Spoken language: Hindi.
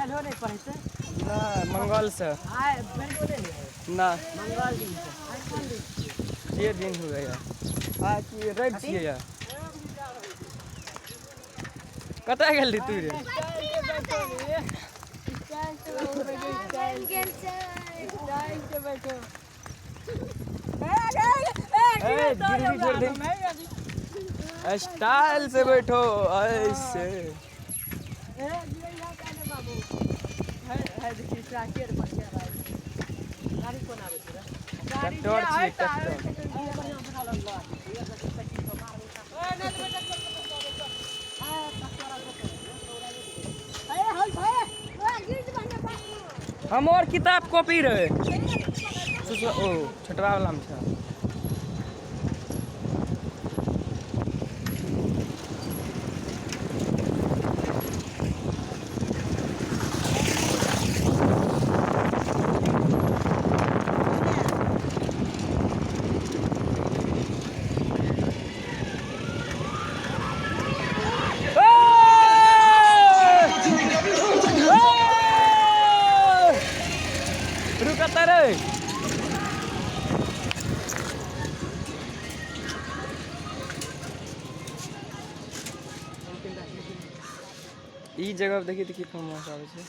कल हो नहीं पढ़े से ना मंगल से आए फिर बोले ना मंगल दिन से ये दिन हो गया आज की रवि छिए या कतऽ गेल तू रे स्टाइल से बैठो ऐसे ट्रैक्टर छिए ट्रैक्टर हम और किताब कॉपी रहे ओ छटवा वाला में था रुकता रे ई जगह देखिए तो कि फेमस आवे छै।